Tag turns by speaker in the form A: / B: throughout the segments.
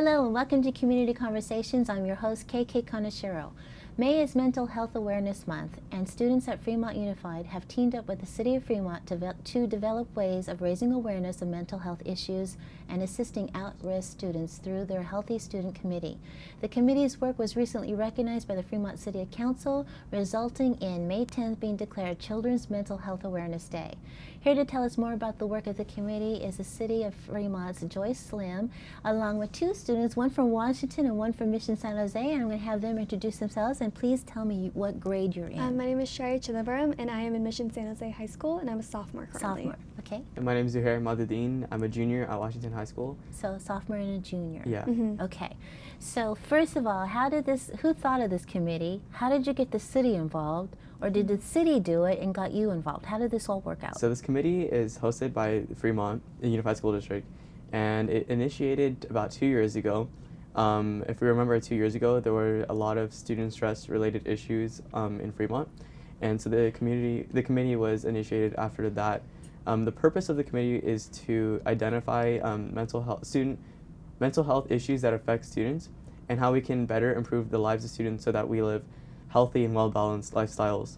A: Hello and welcome to Community Conversations. I'm your host, KK Kaneshiro. May is Mental Health Awareness Month, and students at Fremont Unified have teamed up with the City of Fremont to develop ways of raising awareness of mental health issues and assisting at-risk students through their Healthy Student Committee. The committee's work was recently recognized by the Fremont City Council, resulting in May 10th being declared Children's Mental Health Awareness Day. Here to tell us more about the work of the committee is the City of Fremont's Joyce Slim, along with two students, one from Washington and one from Mission San Jose, and I'm going to have them introduce themselves, and please tell me what grade you're in.
B: My name is Shari Chidabaram, and I am in Mission San Jose High School, and I'm a sophomore currently.
A: Sophomore, okay.
C: And my name is Zuhair Madudin. I'm a junior at Washington High School.
A: So sophomore and a junior.
C: Yeah.
B: Mm-hmm.
A: Okay. So first of all, who thought of this committee? How did you get the city involved? Or did the city do it and got you involved? How did this all work out?
C: So this committee is hosted by Fremont Unified School District, and it initiated about 2 years ago. If we remember 2 years ago, there were a lot of student stress related issues in Fremont. And so the committee was initiated after that. The purpose of the committee is to identify mental health issues that affect students and how we can better improve the lives of students so that we live healthy and well-balanced lifestyles.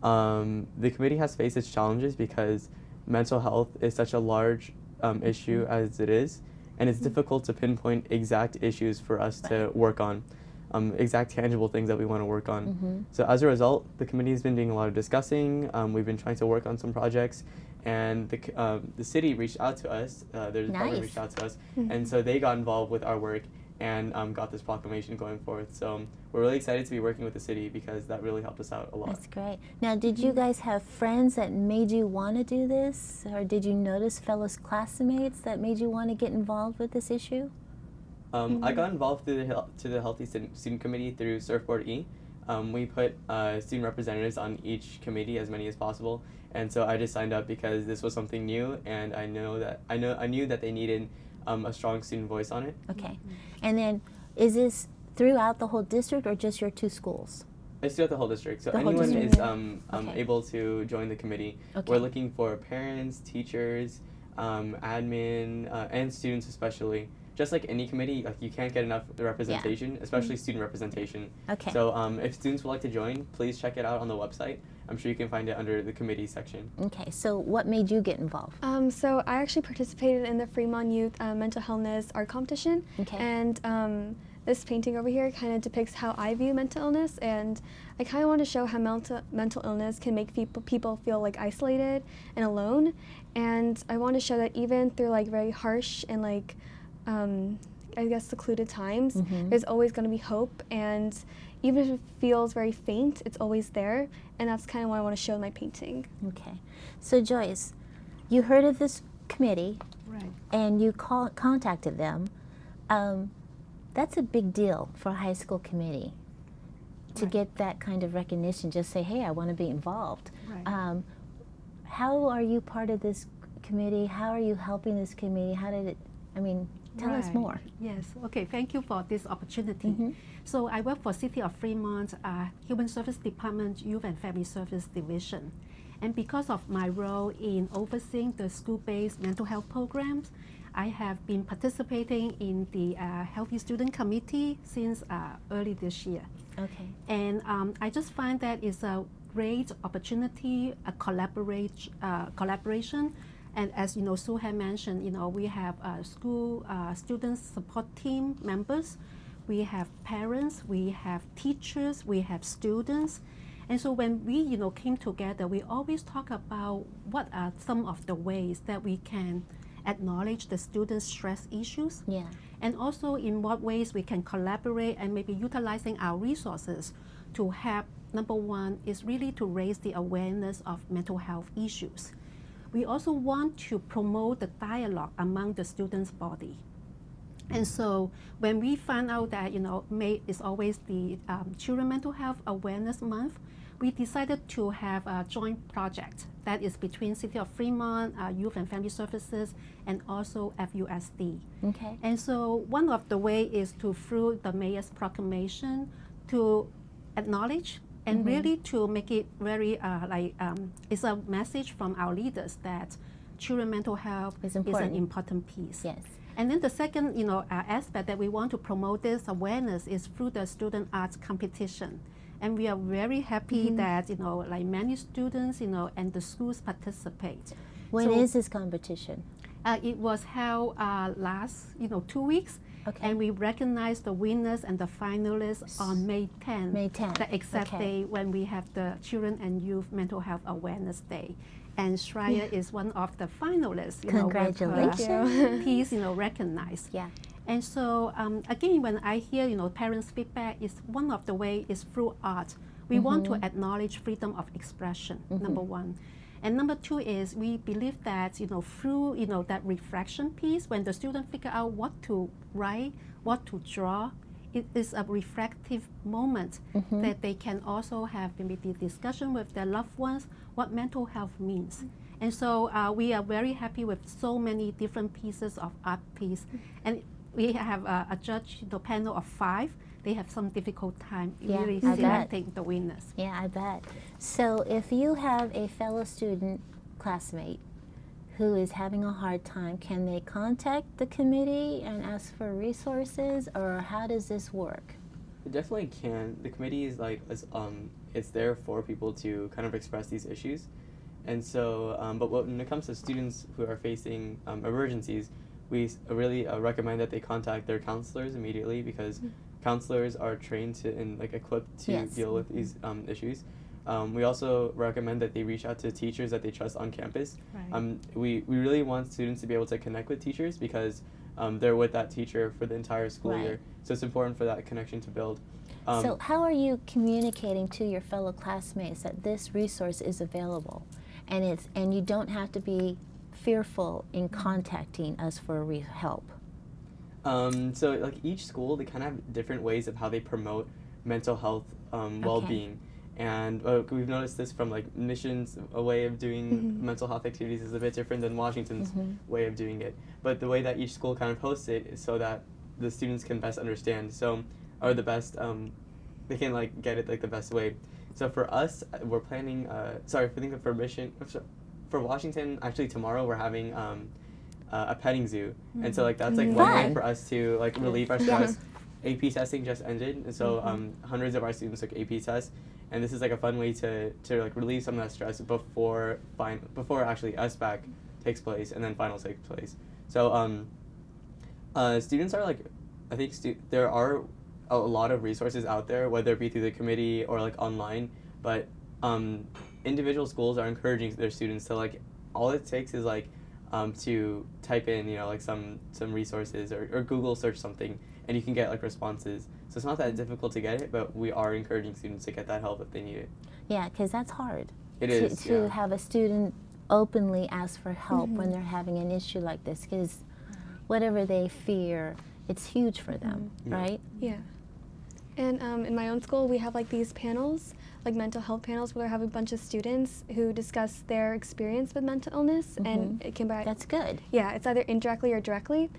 C: The committee has faced its challenges because mental health is such a large issue as it is, and it's difficult to pinpoint exact issues for us to work on, exact tangible things that we want to work on. So as a result, the committee has been doing a lot of discussing. We've been trying to work on some projects, and the city reached out to us. Their department reached out to us, and so they got involved with our work and got this proclamation going forth. So we're really excited to be working with the city because that really helped us out a lot.
A: That's great. Now, did you guys have friends that made you want to do this? Or did you notice fellow classmates that made you want to get involved with this issue?
C: I got involved through the Healthy Student Committee through Surfboard E. We put student representatives on each committee, as many as possible, and so I just signed up because this was something new, and I knew that they needed a strong student voice on it.
A: Okay. And then, is this throughout the whole district or just your two schools?
C: It's throughout the whole district, so
A: The whole
C: anyone
A: district.
C: is able to join the committee.
A: Okay.
C: We're looking for parents, teachers, admin, and students especially. Just like any committee, like you can't get enough representation, especially student representation.
A: Okay.
C: So if students would like to join, please check it out on the website. I'm sure you can find it under the committee section.
A: Okay, so what made you get involved?
B: So I actually participated in the Fremont Youth Mental Illness Art Competition.
A: Okay.
B: And this painting over here kind of depicts how I view mental illness, and I kind of want to show how mental illness can make people feel like isolated and alone. And I want to show that even through like very harsh and like I guess secluded times, there's always going to be hope, and even if it feels very faint, it's always there, and that's kind of what I want to show in my painting.
A: Okay. So Joyce, you heard of this committee,
D: Right.
A: and you contacted them. That's a big deal for a high school committee to
D: Right.
A: get that kind of recognition, just say, hey, I want to be involved.
D: Right.
A: How are you part of this committee? How are you helping this committee? How did it, tell us
D: Right.
A: more.
D: Yes. Okay. Thank you for this opportunity. So I work for City of Fremont Human Service Department, Youth and Family Service Division, and because of my role in overseeing the school-based mental health programs, I have been participating in the Healthy Student Committee since early this year.
A: Okay.
D: And I just find that it's a great opportunity, a collaboration. And as you know, Sue had mentioned, we have school student support team members, we have parents, we have teachers, we have students. And so when we came together, we always talk about what are some of the ways that we can acknowledge the students' stress issues.
A: Yeah.
D: And also in what ways we can collaborate and maybe utilizing our resources to help. Number one is really to raise the awareness of mental health issues. We also want to promote the dialogue among the students' body. And so when we found out that May is always the Children Mental Health Awareness Month, we decided to have a joint project that is between City of Fremont, Youth and Family Services, and also FUSD.
A: Okay.
D: And so one of the way is through the mayor's proclamation to acknowledge and really to make it very it's a message from our leaders that children mental health
A: It's
D: is
A: important.
D: an important piece.
A: Yes.
D: And then the second, aspect that we want to promote this awareness is through the student arts competition. And we are very happy that, like many students, and the schools participate.
A: When
D: So,
A: is this competition?
D: It was held last, 2 weeks.
A: Okay.
D: And we recognize the winners and the finalists on May 10th.
A: May 10th,
D: The exact
A: okay.
D: day when we have the Children and Youth Mental Health Awareness Day. And Shreya is one of the finalists, with
A: Congratulations.
D: her piece, recognized.
A: Yeah.
D: And so, again, when I hear, parents' feedback, is one of the way is through art. We want to acknowledge freedom of expression, number one. And number two is we believe that, through, that reflection piece, when the student figure out what to write, what to draw, it is a reflective moment that they can also have maybe the discussion with their loved ones, what mental health means. And so we are very happy with so many different pieces of art piece. And we have a judge panel of 5. They have some difficult time really
A: I bet.
D: selecting the winners.
A: Yeah, I bet. So if you have a fellow student, classmate, who is having a hard time, can they contact the committee and ask for resources, or how does this work?
C: It definitely can. The committee is it's there for people to kind of express these issues. And so, but when it comes to students who are facing emergencies, we really recommend that they contact their counselors immediately, because counselors are trained and equipped to
A: Yes.
C: deal with these issues. We also recommend that they reach out to teachers that they trust on campus.
D: Right.
C: We really want students to be able to connect with teachers, because they're with that teacher for the entire school
A: Right.
C: year. So it's important for that connection to build.
A: So how are you communicating to your fellow classmates that this resource is available, and you don't have to be fearful in contacting us for help?
C: So each school, they kind of have different ways of how they promote mental health well-being. And we've noticed this from Mission's a way of doing mental health activities is a bit different than Washington's way of doing it. But the way that each school kind of hosts it is so that the students can best understand. So, or the best, they can get it the best way. So for us, we're planning. For Mission, for Washington, actually tomorrow we're having a petting zoo, and so that's one way
A: Fun.
C: for us to relieve our stress. AP testing just ended, and so hundreds of our students took AP tests, and this is a fun way to relieve some of that stress before actually SBAC takes place and then finals take place. So students are I think there are a lot of resources out there, whether it be through the committee or online, but individual schools are encouraging their students to all it takes is to type in some resources or Google search something, and you can get responses. So it's not that difficult to get it, but we are encouraging students to get that help if they need it.
A: Yeah, because that's hard.
C: It
A: to,
C: is,
A: to
C: yeah.
A: have a student openly ask for help when they're having an issue like this, because whatever they fear, it's huge for them,
C: Yeah.
A: right?
B: Yeah. And in my own school, we have these panels, mental health panels, where I have a bunch of students who discuss their experience with mental illness, and it can be
A: That's good.
B: yeah, it's either indirectly or directly,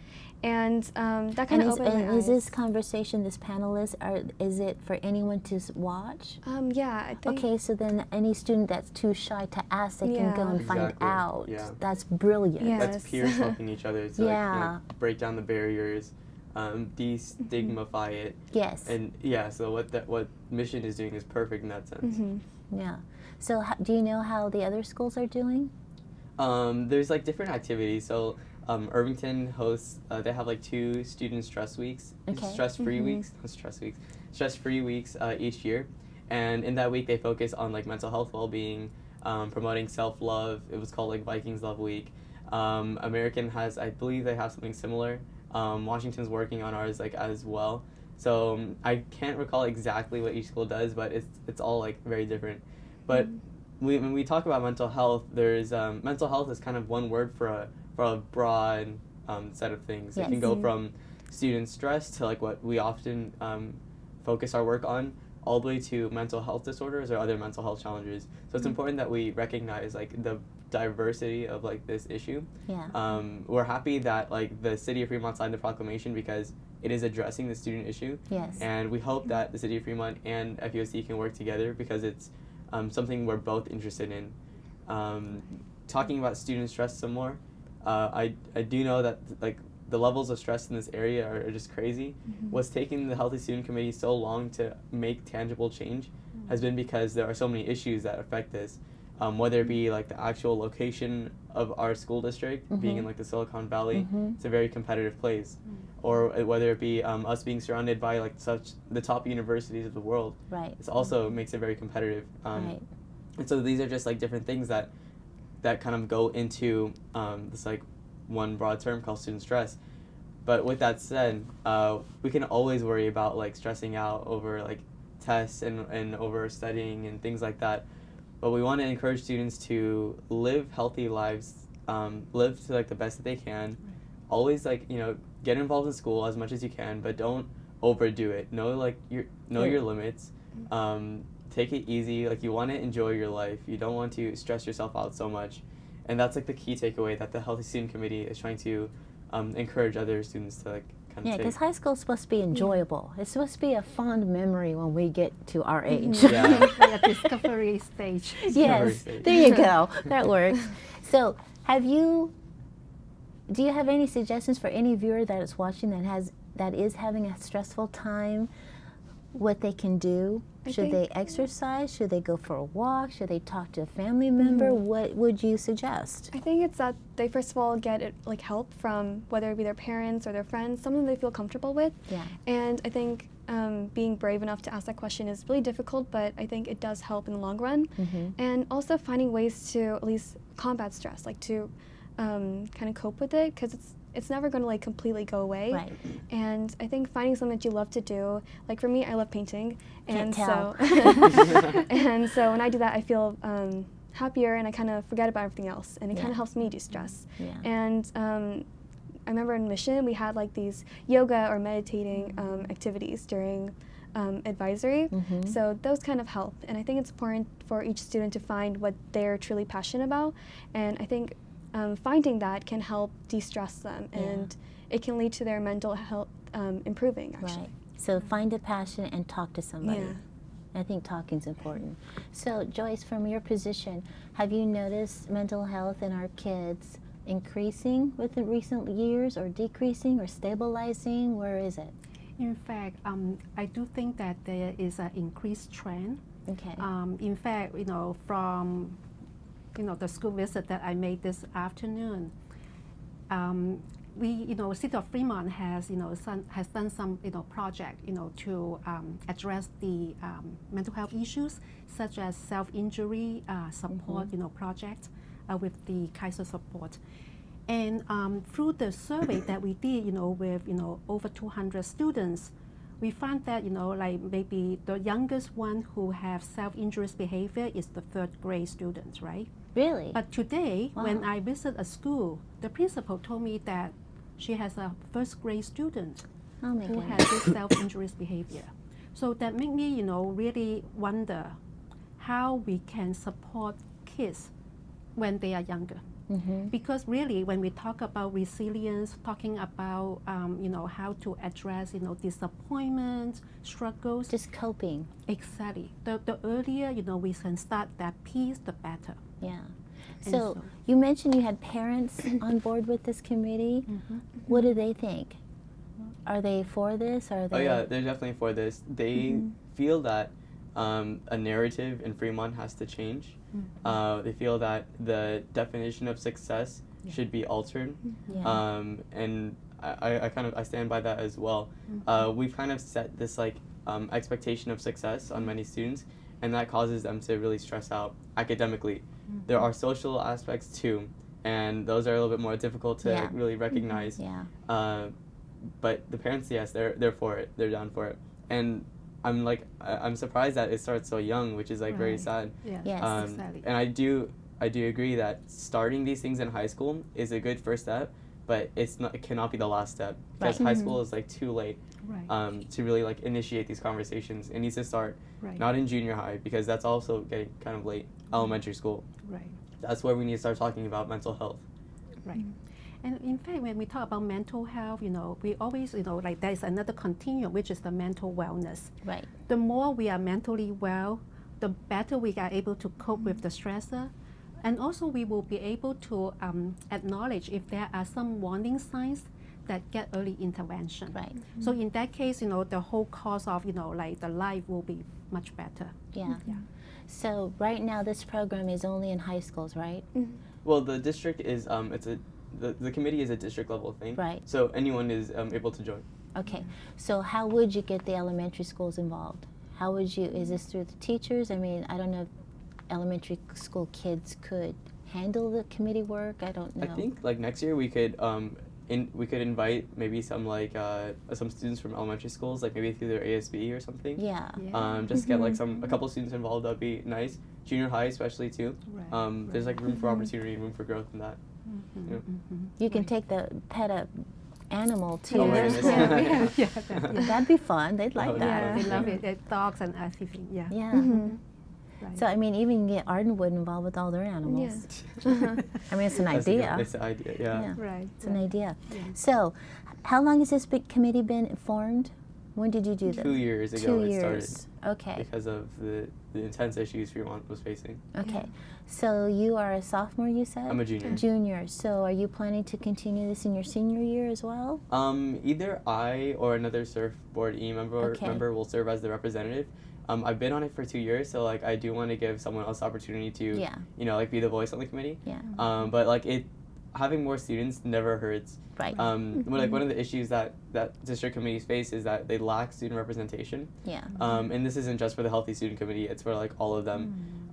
B: and that
A: And
B: kind of
A: is,
B: opened my
A: is
B: eyes.
A: this conversation, this panelist, is it for anyone to watch?
B: Yeah, I think.
A: Okay, so then any student that's too shy to ask, they can go
B: Yeah.
A: and find
C: Exactly,
A: out.
C: yeah.
A: That's brilliant.
B: Yeah.
C: That's
B: Yes.
C: peers helping each other to
A: Yeah.
C: break down the barriers, destigmify it,
A: Yes.
C: and so what Mission is doing is perfect in that sense.
A: Yeah. So do you know how the other schools are doing?
C: There's different activities. So Irvington hosts. They have 2 student stress weeks,
A: Okay.
C: stress-free weeks, not stress weeks, stress-free weeks each year, and in that week they focus on mental health well-being, promoting self-love. It was called Vikings Love Week. American has, I believe, they have something similar. Washington's working on ours as well. So I can't recall exactly what each school does, but it's all very different. But when we talk about mental health, there's mental health is kind of one word for a broad set of things.
A: Yes.
C: It can go from student stress to what we often focus our work on, all the way to mental health disorders or other mental health challenges. So it's important that we recognize the diversity of this issue.
A: Yeah.
C: We're happy that the City of Fremont signed the proclamation because it is addressing the student issue.
A: Yes.
C: And we hope that the City of Fremont and FUSD can work together because it's something we're both interested in. talking about student stress some more, I do know that like the levels of stress in this area are just crazy. What's taking the Healthy Student Committee so long to make tangible change has been because there are so many issues that affect this. Whether it be like the actual location of our school district being in like the Silicon Valley, it's a very competitive place, or whether it be us being surrounded by like such the top universities of the world.
A: Right.
C: It also makes it very competitive.
A: Right.
C: And so these are just like different things that kind of go into this like one broad term called student stress. But with that said, we can always worry about like stressing out over like tests and over studying and things like that. But we want to encourage students to live healthy lives, live to like the best that they can. Always like, you know, get involved in school as much as you can, but don't overdo it. Know like your limits. Take it easy. Like you want to enjoy your life. You don't want to stress yourself out so much. And that's like the key takeaway that the Healthy Student Committee is trying to encourage other students to like kind of
A: Yeah,
C: take.
A: because high school is supposed to be enjoyable. It's supposed to be a fond memory when we get to our age.
C: Yeah.
D: Like a discovery stage.
A: Yes,
C: stage.
A: there you go. That works. So, do you have any suggestions for any viewer that is watching that is having a stressful time? What they can do? Should they exercise? Should they go for a walk? Should they talk to a family member? What would you suggest?
B: I think it's that they first of all get like help from whether it be their parents or their friends, someone they feel comfortable with.
A: Yeah.
B: And I think being brave enough to ask that question is really difficult, but I think it does help in the long run. And also finding ways to at least combat stress, like to kind of cope with it, because it's never going to like completely go away.
A: Right.
B: And I think finding something that you love to do, like for me, I love painting,
A: Can't
B: and
A: tell.
B: so and so when I do that, I feel happier, and I kind of forget about everything else, and it kind of helps me de-stress.
A: Yeah.
B: And I remember in Mission we had like these yoga or meditating activities during advisory, so those kind of help. And I think it's important for each student to find what they're truly passionate about, and I think finding that can help de-stress them, and it can lead to their mental health improving, actually.
A: Right. So find a passion and talk to somebody.
B: Yeah.
A: I think talking's important. So Joyce, from your position, have you noticed mental health in our kids increasing within recent years, or decreasing, or stabilizing? Where is it?
D: In fact, I do think that there is an increased trend.
A: Okay.
D: In fact, from the school visit that I made this afternoon, City of Fremont has done some project to address the mental health issues, such as self-injury support project with the Kaiser support. And through the survey that we did with over 200 students, we found that like maybe the youngest one who have self-injurious behavior is the third grade students, right?
A: Really?
D: But today, when
A: Wow.
D: I visit a school, the principal told me that she has a first grade student
A: Oh my
D: who
A: goodness.
D: has this self-injurious behavior. So that made me, really wonder how we can support kids when they are younger. Because really, when we talk about resilience, talking about, how to address, disappointment, struggles.
A: Just coping.
D: Exactly. The earlier, we can start that piece, the better.
A: Yeah.
D: And
A: So you mentioned you had parents on board with this committee. What do they think? Are they for this? Are they?
C: Oh yeah, they're definitely for this. They feel that a narrative in Fremont has to change. They feel that the definition of success should be altered,
A: Yeah.
C: and I stand by that as well. We've kind of set this like expectation of success on many students, and that causes them to really stress out academically. There are social aspects too, and those are a little bit more difficult to
A: Yeah.
C: really recognize.
A: Yeah.
C: But the parents, yes, they're for it. They're down for it, and I'm surprised that it starts so young, which is like very
D: Right.
C: sad.
A: Yes.
D: Exactly.
C: And I do agree that starting these things in high school is a good first step, but it cannot be the last step, because
A: Right.
C: high school is like too late
D: Right.
C: to really like initiate these conversations. It needs to start
D: Right.
C: not in junior high, because that's also getting kind of late. Elementary school,
D: Right.
C: that's where we need to start talking about mental health.
D: Right. And in fact, when we talk about mental health, we always, like there is another continuum, which is the mental wellness.
A: Right.
D: The more we are mentally well, the better we are able to cope with the stressor. And also we will be able to acknowledge if there are some warning signs that get early intervention.
A: Right.
D: So in that case, the whole course of, like the life will be much better.
A: Yeah.
D: Yeah.
A: So right now this program is only in high schools, right?
C: Well, the district is the committee is a district level thing.
A: Right.
C: So anyone is able to join.
A: Okay. So how would you get the elementary schools involved? How would you, is this through the teachers? I mean, I don't know if elementary school kids could handle the committee work. I don't know.
C: I think like next year we could we could invite maybe some like some students from elementary schools, like maybe through their ASB or something.
A: Yeah.
C: Just get like a couple students involved. That'd be nice. Junior high especially too.
D: Right.
C: There's like room for opportunity and room for growth in that.
D: Mm-hmm.
C: You know?
A: You can take the pet a animal too.
C: Oh my
D: Yes.
C: goodness.
D: Yeah.
A: That'd be fun. They'd like
C: Oh,
A: that.
D: Yeah, they
C: Yeah.
D: love it. Dogs and everything. Yeah.
A: Yeah.
D: Right.
A: So I mean, even get Ardenwood involved with all their animals. I mean, it's an
C: That's a
A: idea.
C: good- It's an idea. Yeah.
A: Yeah.
D: Right.
A: It's an idea.
D: Yeah.
A: So, how long has this big committee been formed? When did you do this?
C: 2 years ago
A: 2
C: it
A: years.
C: started
A: Okay.
C: because of the intense issues Fremont was facing.
A: Okay. So you are a sophomore, you said?
C: I'm a junior.
A: Junior. So are you planning to continue this in your senior year as well?
C: Either I or another surfboard member will serve as the representative. I've been on it for 2 years, so like I do want to give someone else the opportunity to,
A: Yeah.
C: like be the voice on the committee.
A: Yeah.
C: But like having more students never hurts.
A: Right.
C: Like one of the issues that district committees face is that they lack student representation.
A: Yeah.
C: And this isn't just for the Healthy Student Committee; it's for like all of them.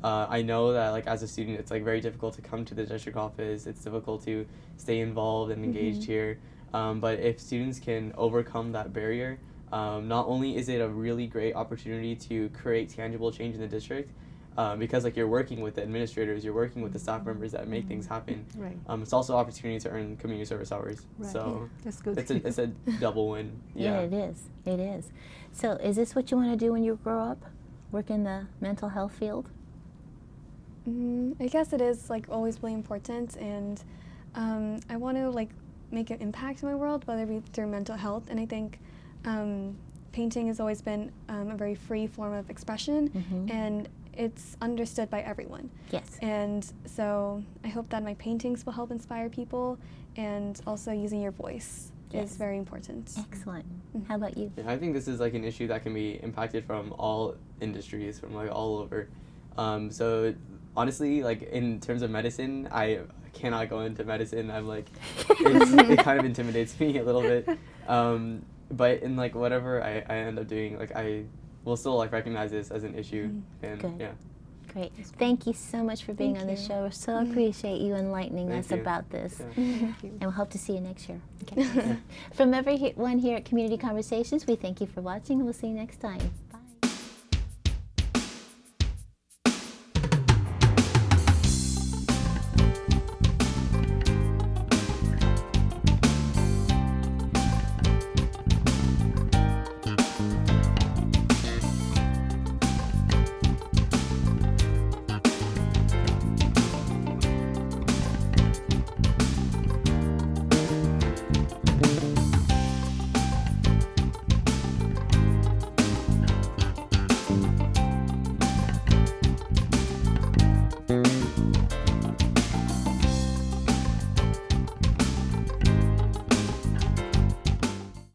C: I know that like as a student, it's like very difficult to come to the district office. It's difficult to stay involved and engaged here. But if students can overcome that barrier, not only is it a really great opportunity to create tangible change in the district, because like you're working with the administrators, you're working with the staff members that make things happen.
D: Right.
C: It's also an opportunity to earn community service hours.
D: Right.
C: So
D: That's good.
C: it's a double win.
A: Yeah, it is. It is. So is this what you want to do when you grow up? Work in the mental health field?
B: I guess it is like always really important, and I want to like make an impact in my world, whether it be through mental health. And I think painting has always been a very free form of expression, and it's understood by everyone.
A: Yes.
B: And so I hope that my paintings will help inspire people, and also using your voice
A: Yes.
B: is very important.
A: Excellent. How about you?
C: Yeah, I think this is like an issue that can be impacted from all industries, from like all over. So honestly, like in terms of medicine, I cannot go into medicine. I'm like, it kind of intimidates me a little bit. But in like whatever I end up doing, like I will still like recognize this as an issue. And
A: Good.
C: yeah.
A: Great. Thank you so much for being on the
B: Thank
A: show. We so appreciate you enlightening
C: Thank
A: us
C: you.
A: about this.
C: Yeah.
D: Thank you.
A: And we'll hope to see you next year. Okay. From everyone here at Community Conversations, we thank you for watching, and we'll see you next time.